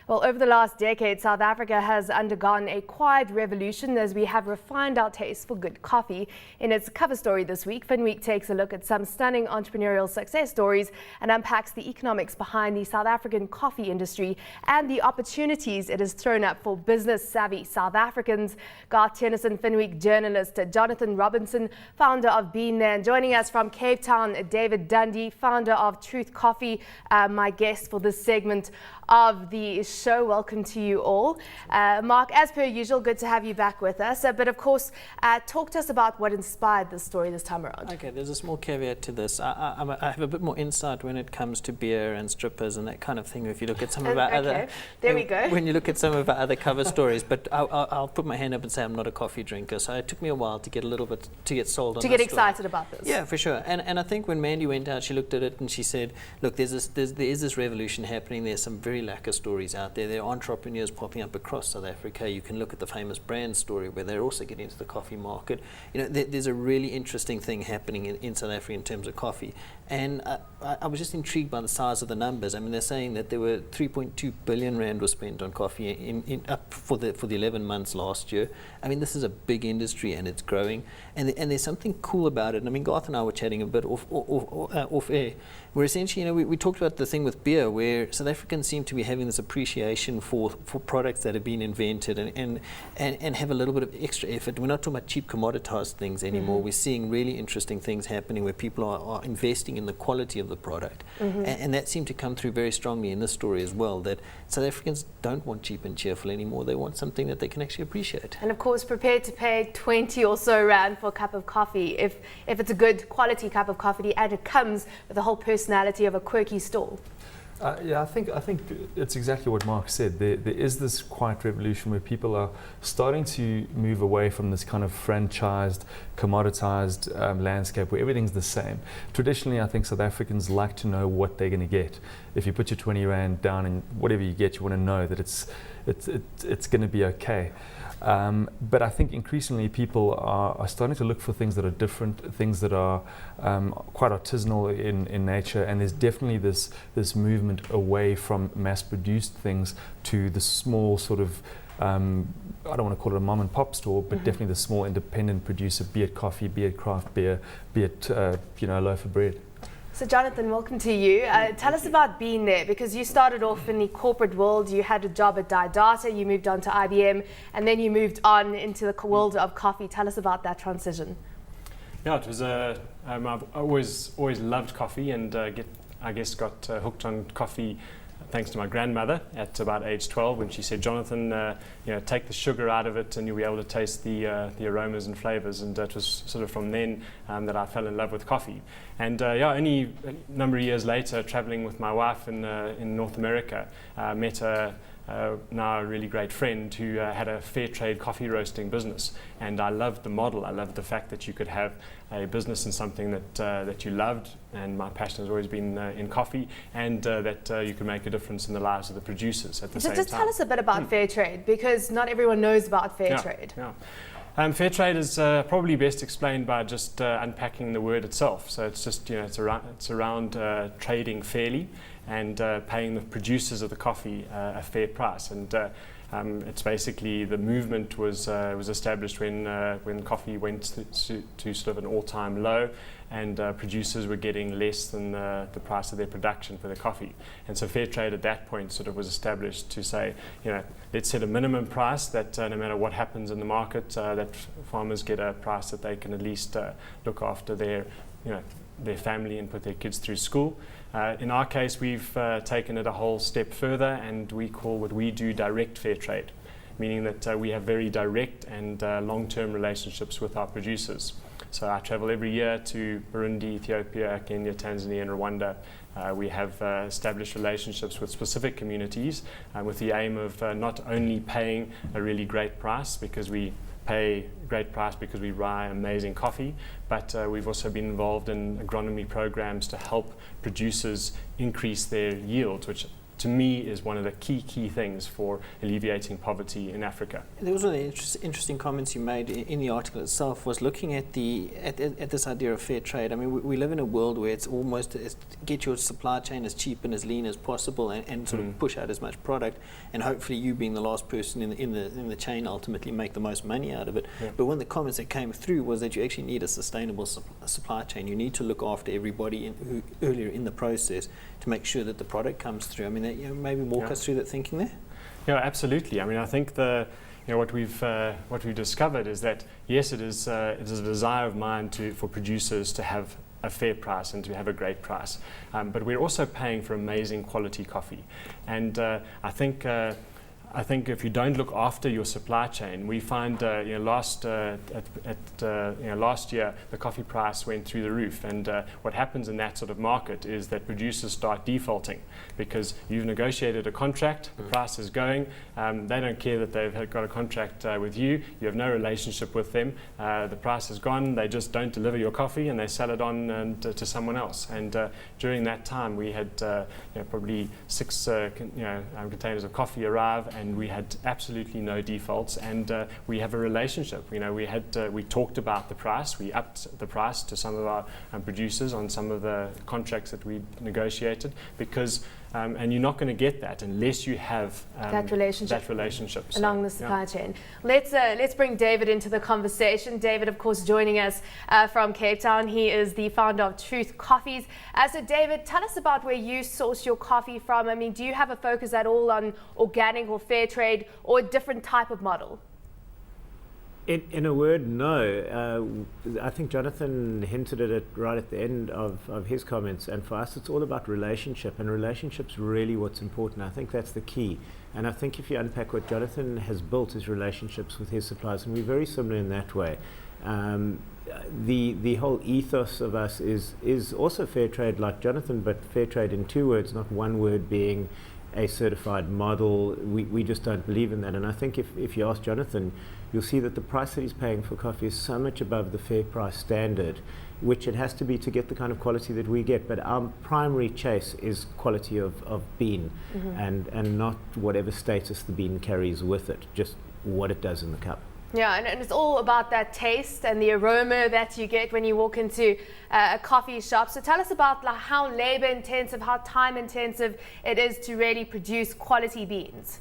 Well, over the last decade, South Africa has undergone a quiet revolution as we have refined our taste for good coffee. In its cover story this week, Finweek takes a look at some stunning entrepreneurial success stories and unpacks the economics behind the South African coffee industry and the opportunities it has thrown up for business-savvy South Africans. Garth Tennyson, Finweek journalist Jonathan Robinson, founder of Been There, and joining us from Cape Town, David Dundee, founder of Truth Coffee, my guest for this segment of the show. Welcome to you all. Mark, as per usual, good to have you back with us. But of course, talk to us about what inspired this story this time around. Okay, there's a small caveat to this. I have a bit more insight when it comes to beer and strippers and that kind of thing. If you look at some of our other, there we go. When you look at some of our other cover stories, but I'll put my hand up and say I'm not a coffee drinker. So it took me a while to get sold on. To get excited about this. Yeah, for sure. And I think when Mandy went out, she looked at it and she said, look, there is this revolution happening. There's some very lacquer stories out there. There are entrepreneurs popping up across South Africa. You can look at the famous brand story where they're also getting into the coffee market. You know, there's a really interesting thing happening in South Africa in terms of coffee. And I was just intrigued by the size of the numbers. I mean, they're saying that there were 3.2 billion rand was spent on coffee for the 11 months last year. I mean, this is a big industry and it's growing. And there's something cool about it. And I mean, Garth and I were chatting a bit off air, where essentially, you know, we talked about the thing with beer, where South Africans seem to be having this appreciation for products that have been invented and have a little bit of extra effort. We're not talking about cheap commoditized things anymore. Mm-hmm. We're seeing really interesting things happening where people are investing in the quality of the product. Mm-hmm. And that seemed to come through very strongly in this story as well, that South Africans don't want cheap and cheerful anymore. They want something that they can actually appreciate. And of course, prepared to pay 20 or so rand for a cup of coffee if it's a good quality cup of coffee, and it comes with the whole personality of a quirky stall. Yeah, I think it's exactly what Mark said. There is this quiet revolution where people are starting to move away from this kind of franchised, commoditized landscape where everything's the same. Traditionally, I think South Africans like to know what they're going to get. If you put your 20 rand down and whatever you get, you want to know that it's going to be okay. But I think increasingly people are starting to look for things that are different, things that are quite artisanal in nature, and there's definitely this movement away from mass-produced things to the small sort of, I don't want to call it a mom and pop store, but definitely the small independent producer, be it coffee, be it craft beer, be it a loaf of bread. So Jonathan, welcome to you. Tell us about Being There, because you started off in the corporate world. You had a job at Data, you moved on to IBM, and then you moved on into the world of coffee. Tell us about that transition. Yeah, it was I've always loved coffee, and got hooked on coffee thanks to my grandmother at about age 12, when she said, Jonathan, take the sugar out of it and you'll be able to taste the aromas and flavors. And it was sort of from then that I fell in love with coffee. And only a number of years later, traveling with my wife in North America, met now a really great friend who had a fair trade coffee roasting business. And I loved the model. I loved the fact that you could have a business in something that you loved, and my passion has always been in coffee, and that you could make a difference in the lives of the producers at the same time. Just tell us a bit about fair trade, because not everyone knows about fair trade. Yeah. Fair trade is probably best explained by just unpacking the word itself. So it's just, it's around trading fairly and paying the producers of the coffee a fair price. And it's basically, the movement was established when coffee went to sort of an all-time low, and producers were getting less than the price of their production for their coffee. And so fair trade at that point sort of was established to say, let's set a minimum price that no matter what happens in the market, that farmers get a price that they can at least look after their family and put their kids through school. In our case, we've taken it a whole step further, and we call what we do direct fair trade, meaning that we have very direct and long-term relationships with our producers. So I travel every year to Burundi, Ethiopia, Kenya, Tanzania, and Rwanda. We have established relationships with specific communities with the aim of not only paying a really great price, because we pay a great price because we rye amazing coffee, but we've also been involved in agronomy programs to help producers increase their yields, which to me is one of the key things for alleviating poverty in Africa. There was one of the interesting comments you made in the article itself was looking at this idea of fair trade. I mean, we live in a world where it's almost get your supply chain as cheap and as lean as possible, and sort of push out as much product, and hopefully you, being the last person in the chain, ultimately make the most money out of it. Yeah. But one of the comments that came through was that you actually need a sustainable supply chain. You need to look after everybody who earlier in the process to make sure that the product comes through. I mean, maybe walk us through that thinking there. Yeah, absolutely. I mean, I think what we've discovered is that yes, it is a desire of mine for producers to have a fair price and to have a great price, but we're also paying for amazing quality coffee, and I think if you don't look after your supply chain, we find last year the coffee price went through the roof, and what happens in that sort of market is that producers start defaulting because you've negotiated a contract, the price is going, they don't care that they've got a contract with you have no relationship with them, the price is gone, they just don't deliver your coffee and they sell it on to someone else. And during that time we had probably 6 containers of coffee arrive, and we had absolutely no defaults, and we have a relationship. We talked about the price, we upped the price to some of our producers on some of the contracts that we negotiated, because and you're not going to get that unless you have that relationship along the supply chain. Let's bring David into the conversation. David, of course, joining us from Cape Town. He is the founder of Truth Coffees. So David, tell us about where you source your coffee from. I mean, do you have a focus at all on organic or fair trade, or a different type of model? In a word, no. I think Jonathan hinted at it right at the end of his comments, and for us it's all about relationship, and relationship's really what's important. I think that's the key, and I think if you unpack what Jonathan has built is relationships with his suppliers, and we're very similar in that way. The whole ethos of us is also fair trade like Jonathan, but fair trade in 2 words, not 1 word being a certified model. We just don't believe in that, and I think if you ask Jonathan, you'll see that the price that he's paying for coffee is so much above the fair price standard, which it has to be to get the kind of quality that we get. But our primary chase is quality of bean, and not whatever status the bean carries with it, just what it does in the cup. Yeah, and it's all about that taste and the aroma that you get when you walk into a coffee shop. So tell us about how labor intensive, how time intensive it is to really produce quality beans.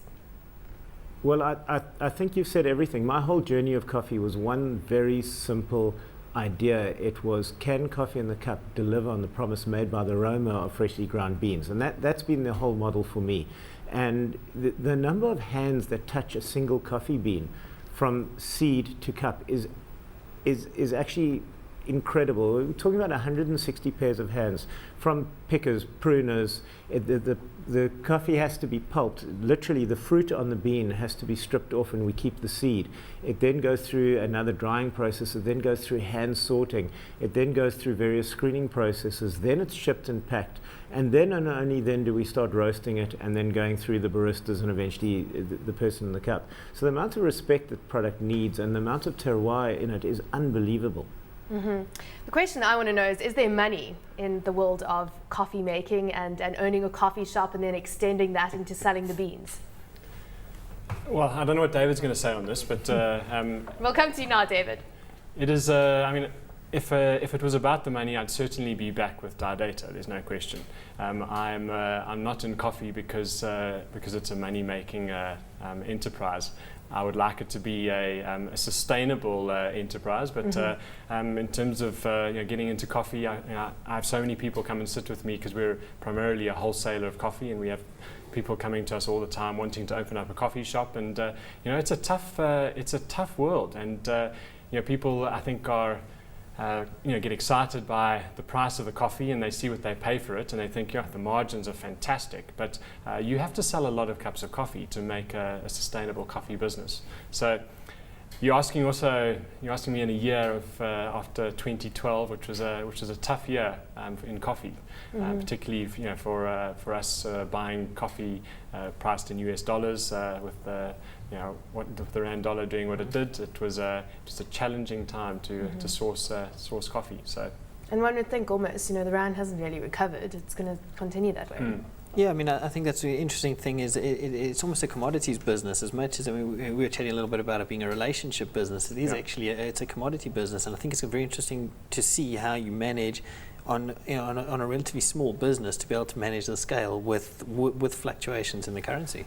Well, I think you've said everything. My whole journey of coffee was one very simple idea. It was, can coffee in the cup deliver on the promise made by the aroma of freshly ground beans? And that's been the whole model for me. And the number of hands that touch a single coffee bean from seed to cup is actually incredible. We're talking about 160 pairs of hands, from pickers, pruners. The coffee has to be pulped. Literally, the fruit on the bean has to be stripped off, and we keep the seed. It then goes through another drying process. It then goes through hand sorting. It then goes through various screening processes. Then it's shipped and packed. And then and only then do we start roasting it, and then going through the baristas and eventually the person in the cup. So the amount of respect that product needs and the amount of terroir in it is unbelievable. The question I want to know is there money in the world of coffee making and owning a coffee shop and then extending that into selling the beans? Well, I don't know what David's going to say on this, but We'll come to you now, David. it is. I mean, if it was about the money, I'd certainly be back with Data. There's no question. I'm not in coffee because it's a money-making enterprise. I would like it to be a sustainable enterprise, but in terms of getting into coffee, I have so many people come and sit with me because we're primarily a wholesaler of coffee, and we have people coming to us all the time wanting to open up a coffee shop, and it's a tough world, and people I think are get excited by the price of the coffee, and they see what they pay for it, and they think, the margins are fantastic. But you have to sell a lot of cups of coffee to make a sustainable coffee business. So you're asking me in a year of after 2012, which was a tough year in coffee, particularly for us buying coffee priced in US dollars with the rand dollar doing what it did. It was just a challenging time to source coffee. So, and one would think almost the rand hasn't really recovered. It's going to continue that way. Yeah, I mean, I think that's the interesting thing is it's almost a commodities business as much as, I mean, we were chatting a little bit about it being a relationship business. It is actually, it's a commodity business, and I think it's very interesting to see how you manage on a relatively small business to be able to manage the scale with fluctuations in the currency.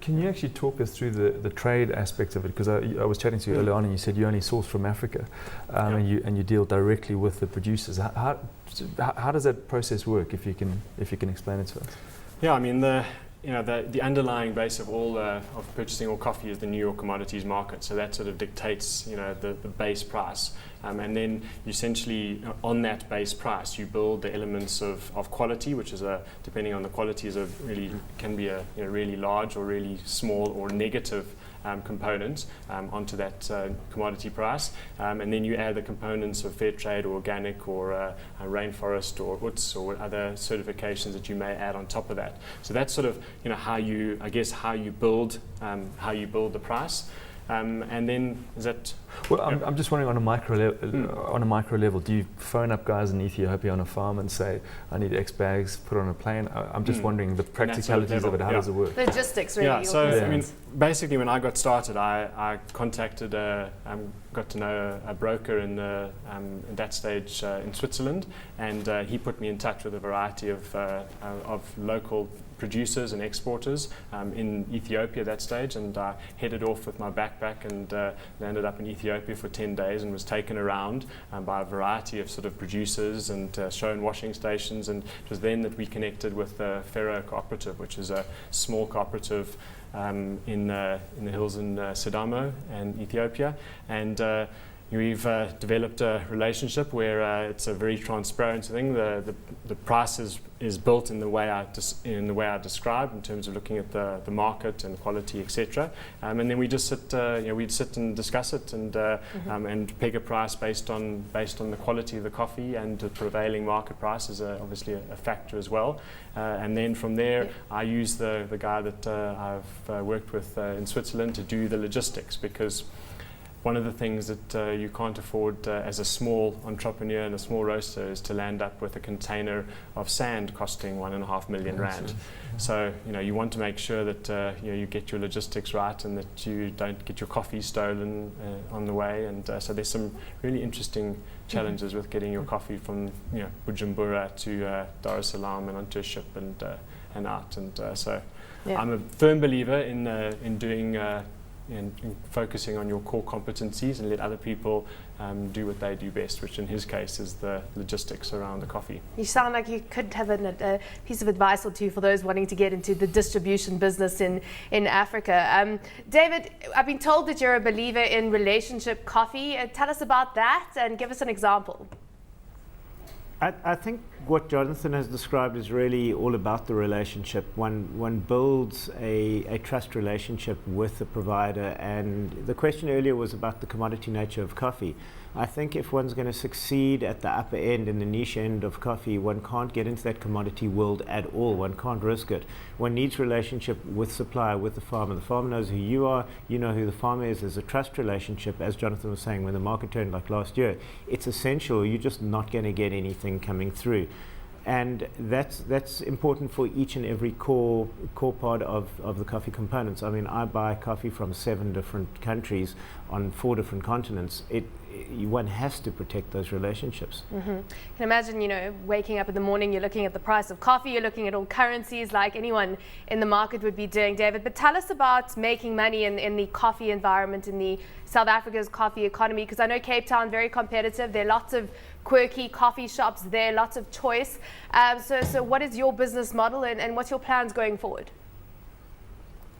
Can you actually talk us through the trade aspect of it? Because I was chatting to you earlier on, and you said you only source from Africa, and you deal directly with the producers. How does that process work? If you can explain it to us. Yeah, I mean the underlying base of all of purchasing all coffee is the New York commodities market. So that sort of dictates the base price, and then essentially on that base price you build the elements of quality, which is depending on the quality can be a really large or really small or negative component onto that commodity price, and then you add the components of fair trade or organic or rainforest or UTZ or other certifications that you may add on top of that. So that's sort of how you build the price. And then is that? Well, I'm just wondering on a micro level, do you phone up guys in Ethiopia on a farm and say, I need X bags put on a plane? I'm just wondering the practicalities of it. How does it work? Logistics, really. Yeah. So I mean, basically, when I got started, I contacted got to know a broker in that stage in Switzerland, and he put me in touch with a variety of local producers and exporters in Ethiopia at that stage, and I headed off with my backpack and landed up in Ethiopia for 10 days and was taken around by a variety of sort of producers and shown washing stations, and it was then that we connected with the Fero Cooperative, which is a small cooperative in the hills in Sidamo and Ethiopia, and we've developed a relationship where it's a very transparent thing. The price is built in the way I described in terms of looking at the market and quality, etc. And then we just we'd sit and discuss it and peg a price based on the quality of the coffee, and the prevailing market price is obviously a factor as well. And then from there, I use the guy that I've worked with in Switzerland to do the logistics, because one of the things that you can't afford as a small entrepreneur and a small roaster is to land up with a container of sand costing 1.5 million rand. So you want to make sure that you get your logistics right and that you don't get your coffee stolen on the way. And so there's some really interesting challenges with getting your coffee from Bujumbura to Dar es Salaam and onto a ship and out. And so I'm a firm believer in doing. And focusing on your core competencies and let other people do what they do best, which in his case is the logistics around the coffee. You sound like you could have a piece of advice or two for those wanting to get into the distribution business in Africa. David, I've been told that you're a believer in relationship coffee. Tell us about that and give us an example. I think what Jonathan has described is really all about the relationship. One builds a trust relationship with the provider, and the question earlier was about the commodity nature of coffee. I think if one's going to succeed at the upper end, in the niche end of coffee, one can't get into that commodity world at all. One can't risk it. One needs relationship with supplier, with the farmer. The farmer knows who you are, you know who the farmer is. There's a trust relationship, as Jonathan was saying, when the market turned like last year. It's essential. You're just not going to get anything coming through. And that's important for each and every core part of the coffee components. I mean, I buy coffee from 7 different countries on 4 different continents. One has to protect those relationships. Can imagine, waking up in the morning, you're looking at the price of coffee, you're looking at all currencies like anyone in the market would be doing, David. But tell us about making money in the coffee environment, in the South Africa's coffee economy, because I know Cape Town, very competitive. There are lots of quirky coffee shops there, lots of choice. So what is your business model and what's your plans going forward?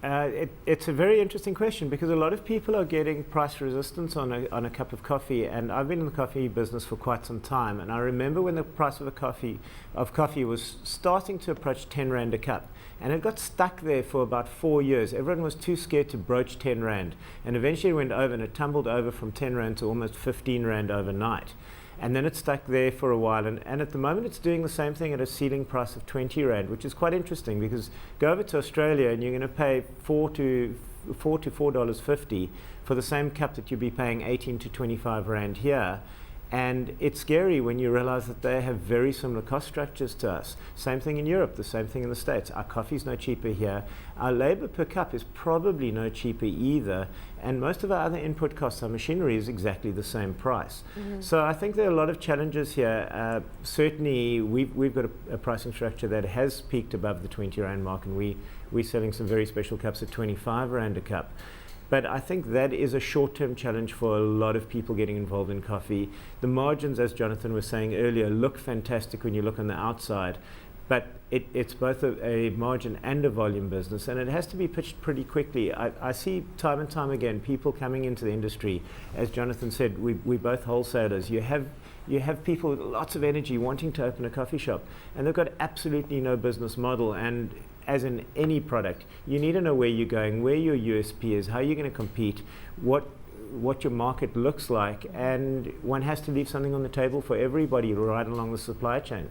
It's a very interesting question, because a lot of people are getting price resistance on a cup of coffee, and I've been in the coffee business for quite some time, and I remember when the price of coffee was starting to approach 10 Rand a cup, and it got stuck there for about 4 years. Everyone was too scared to broach 10 Rand, and eventually it went over, and it tumbled over from 10 Rand to almost 15 Rand overnight. And then it stuck there for a while, and at the moment it's doing the same thing at a ceiling price of 20 Rand, which is quite interesting, because go over to Australia and you're going to pay $4 to $4.50 for the same cup that you'd be paying 18 to 25 Rand here. And it's scary when you realize that they have very similar cost structures to us. Same thing in Europe, the same thing in the States. Our coffee's no cheaper here. Our labor per cup is probably no cheaper either. And most of our other input costs, our machinery, is exactly the same price. So I think there are a lot of challenges here. Certainly, we've got a pricing structure that has peaked above the 20 Rand mark, and we're selling some very special cups at 25 Rand a cup. But I think that is a short-term challenge for a lot of people getting involved in coffee. The margins, as Jonathan was saying earlier, look fantastic when you look on the outside, but it's both a margin and a volume business, and it has to be pitched pretty quickly. I see time and time again people coming into the industry. As Jonathan said, we're both wholesalers. You have people with lots of energy wanting to open a coffee shop, and they've got absolutely no business model. And as in any product, you need to know where you're going, where your USP is, how you're going to compete, what your market looks like, and one has to leave something on the table for everybody right along the supply chain.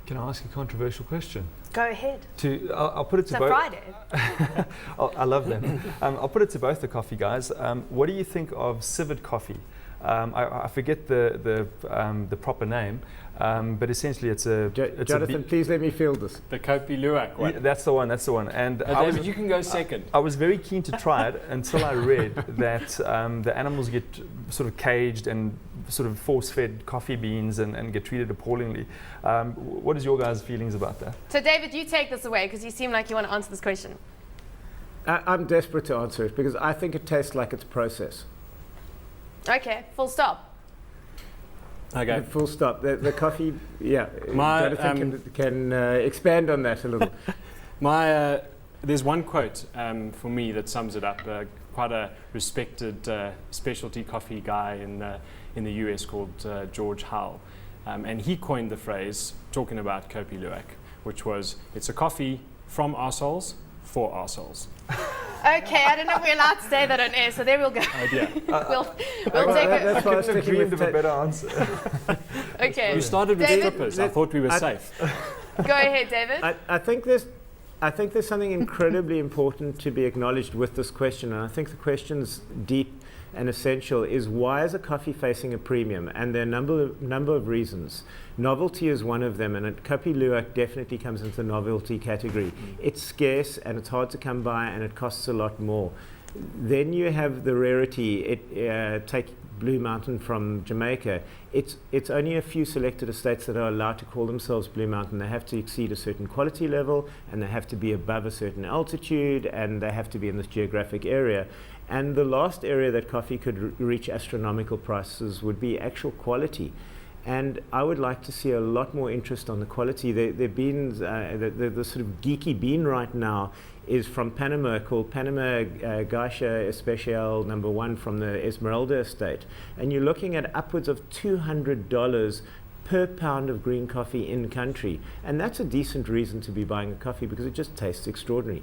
Can I ask a controversial question? Go ahead. I'll put it to It's a both. Friday. I love that. I'll put it to both the coffee guys. What do you think of civet coffee? I forget the proper name, but essentially it's a. Jonathan, please let me field this. The Kopi Luwak one. Yeah, that's the one. And David, you can go second. I was very keen to try it until I read that the animals get sort of caged and sort of force-fed coffee beans and get treated appallingly. What is your guys' feelings about that? So, David, you take this away because you seem like you want to answer this question. I'm desperate to answer it because I think it tastes like it's processed. Okay, full stop. Okay. Full stop. The coffee, yeah. Jonathan can expand on that a little. There's one quote for me that sums it up. Quite a respected specialty coffee guy in the US called George Howell. And he coined the phrase, talking about Kopi Luwak, which was, it's a coffee from arseholes for arseholes. Okay, I don't know if we're allowed to say that on air, so there we'll go. Yeah. we'll take it. That's why I was couldn't have sticking dreamed with of a better answer. Okay. You started with David? strippers. I thought we were safe. Go ahead, David. I think there's something incredibly important to be acknowledged with this question, and I think the question's deep and essential. Is why is a coffee facing a premium? And there are a number of reasons. Novelty is one of them, and Kopi Luwak definitely comes into the novelty category. It's scarce and it's hard to come by, and it costs a lot more. Then you have the rarity. Take Blue Mountain from Jamaica. It's only a few selected estates that are allowed to call themselves Blue Mountain. They have to exceed a certain quality level, and they have to be above a certain altitude, and they have to be in this geographic area. And the last area that coffee could reach astronomical prices would be actual quality. And I would like to see a lot more interest on the quality. The beans, the sort of geeky bean right now is from Panama, called Panama Gaisha Especial #1 from the Esmeralda estate. And you're looking at upwards of $200 per pound of green coffee in country. And that's a decent reason to be buying a coffee because it just tastes extraordinary.